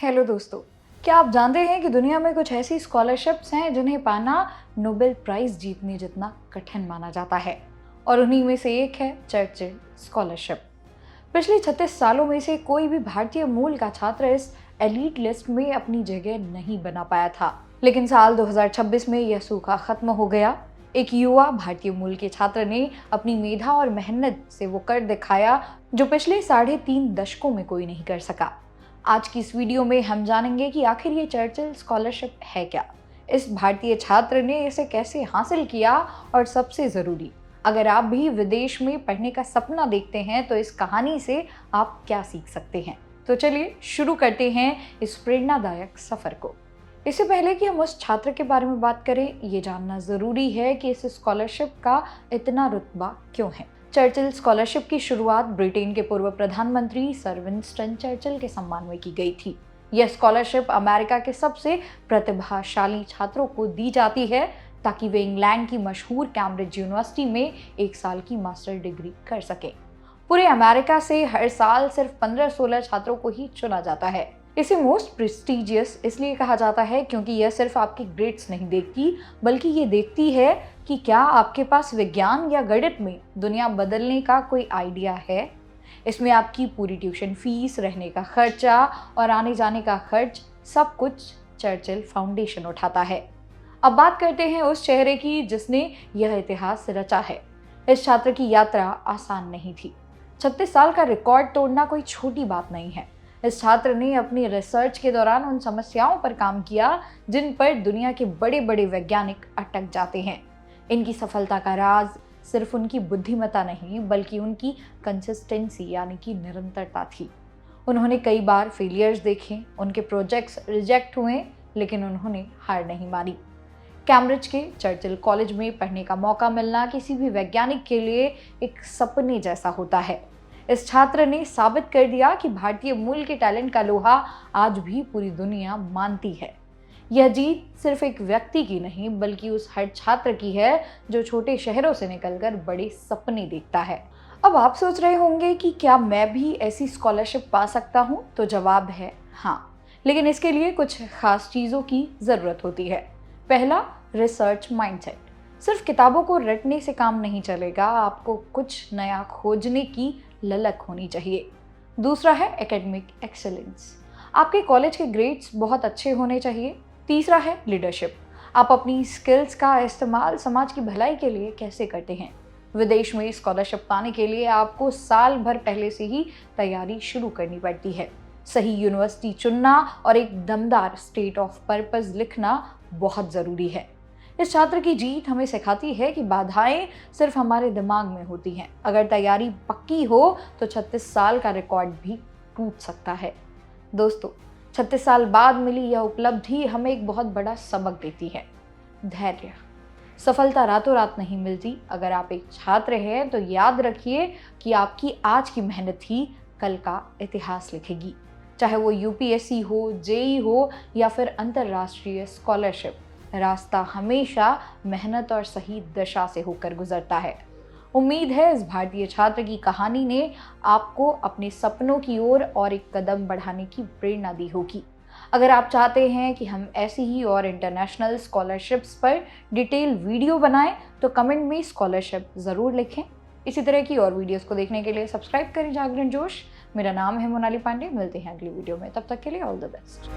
Hello दोस्तों, क्या आप जानते हैं कि दुनिया में कुछ ऐसी स्कॉलरशिप्स हैं जिन्हें पाना नोबेल प्राइज जीतने जितना कठिन माना जाता है। और उन्हीं में से एक है चर्चिल स्कॉलरशिप। पिछले 36 सालों में से कोई भी भारतीय मूल का छात्र इस एलीट लिस्ट में अपनी जगह नहीं बना पाया था, लेकिन साल 2026 में यह सूखा खत्म हो गया। एक युवा भारतीय मूल के छात्र ने अपनी मेधा और मेहनत से वो कर दिखाया जो पिछले 3.5 दशकों में कोई नहीं कर सका। आज की इस वीडियो में हम जानेंगे कि आखिर ये चर्चिल स्कॉलरशिप है क्या, इस भारतीय छात्र ने इसे कैसे हासिल किया और सबसे जरूरी, अगर आप भी विदेश में पढ़ने का सपना देखते हैं तो इस कहानी से आप क्या सीख सकते हैं। तो चलिए शुरू करते हैं इस प्रेरणादायक सफर को। इससे पहले कि हम उस छात्र के बारे में बात करें, ये जानना जरूरी है कि इस स्कॉलरशिप का इतना रुतबा क्यों है। चर्चिल स्कॉलरशिप की शुरुआत ब्रिटेन के पूर्व प्रधानमंत्री सर विंस्टन चर्चिल के सम्मान में की गई थी। यह स्कॉलरशिप अमेरिका के सबसे प्रतिभाशाली छात्रों को दी जाती है ताकि वे इंग्लैंड की मशहूर कैम्ब्रिज यूनिवर्सिटी में 1 साल की मास्टर डिग्री कर सकें। पूरे अमेरिका से हर साल सिर्फ 15-16 छात्रों को ही चुना जाता है। इसे मोस्ट प्रेस्टिजियस इसलिए कहा जाता है क्योंकि यह सिर्फ आपके ग्रेड्स नहीं देखती, बल्कि ये देखती है कि क्या आपके पास विज्ञान या गणित में दुनिया बदलने का कोई आइडिया है। इसमें आपकी पूरी ट्यूशन फीस, रहने का खर्चा और आने जाने का खर्च सब कुछ चर्चिल फाउंडेशन उठाता है। अब बात करते हैं उस चेहरे की जिसने यह इतिहास रचा है। इस छात्र की यात्रा आसान नहीं थी। 36 साल का रिकॉर्ड तोड़ना कोई छोटी बात नहीं है। इस छात्र ने अपनी रिसर्च के दौरान उन समस्याओं पर काम किया जिन पर दुनिया के बड़े बड़े वैज्ञानिक अटक जाते हैं। इनकी सफलता का राज सिर्फ उनकी बुद्धिमत्ता नहीं, बल्कि उनकी कंसिस्टेंसी यानी कि निरंतरता थी। उन्होंने कई बार फेलियर्स देखे, उनके प्रोजेक्ट्स रिजेक्ट हुए, लेकिन उन्होंने हार नहीं मानी। कैम्ब्रिज के चर्चिल कॉलेज में पढ़ने का मौका मिलना किसी भी वैज्ञानिक के लिए एक सपने जैसा होता है। इस छात्र ने साबित कर दिया कि भारतीय मूल के टैलेंट का लोहा आज भी पूरी दुनिया मानती है। यह जीत सिर्फ एक व्यक्ति की नहीं, बल्कि उस हर छात्र की है जो छोटे शहरों से निकलकर बड़े सपने देखता है। अब आप सोच रहे होंगे कि क्या मैं भी ऐसी स्कॉलरशिप पा सकता हूँ? तो जवाब है हाँ, लेकिन इसके लिए कुछ खास चीज़ों की ज़रूरत होती है। पहला, रिसर्च माइंडसेट। सिर्फ किताबों को रटने से काम नहीं चलेगा, आपको कुछ नया खोजने की ललक होनी चाहिए। दूसरा है एकेडमिक एक्सेलेंस। आपके कॉलेज के ग्रेड्स बहुत अच्छे होने चाहिए। तीसरा है लीडरशिप। आप अपनी स्किल्स का इस्तेमाल समाज की भलाई के लिए कैसे करते हैं। विदेश में स्कॉलरशिप पाने के लिए आपको साल भर पहले से ही तैयारी शुरू करनी पड़ती है। सही यूनिवर्सिटी चुनना और एक दमदार स्टेट ऑफ पर्पस लिखना बहुत ज़रूरी है। इस छात्र की जीत हमें सिखाती है कि बाधाएं सिर्फ हमारे दिमाग में होती हैं। अगर तैयारी पक्की हो तो 36 साल का रिकॉर्ड भी टूट सकता है। दोस्तों, 36 साल बाद मिली यह उपलब्धि हमें एक बहुत बड़ा सबक देती है, धैर्य। सफलता रातों रात नहीं मिलती। अगर आप एक छात्र हैं तो याद रखिए कि आपकी आज की मेहनत ही कल का इतिहास लिखेगी। चाहे वो यूपीएससी हो, जेई हो या फिर अंतर्राष्ट्रीय स्कॉलरशिप, रास्ता हमेशा मेहनत और सही दिशा से होकर गुजरता है। उम्मीद है इस भारतीय छात्र की कहानी ने आपको अपने सपनों की ओर और एक कदम बढ़ाने की प्रेरणा दी होगी। अगर आप चाहते हैं कि हम ऐसी ही और इंटरनेशनल स्कॉलरशिप्स पर डिटेल वीडियो बनाएं तो कमेंट में स्कॉलरशिप ज़रूर लिखें। इसी तरह की और वीडियोस को देखने के लिए सब्सक्राइब करें जागरण जोश। मेरा नाम है मोनाली पांडे। मिलते हैं अगली वीडियो में, तब तक के लिए ऑल द बेस्ट।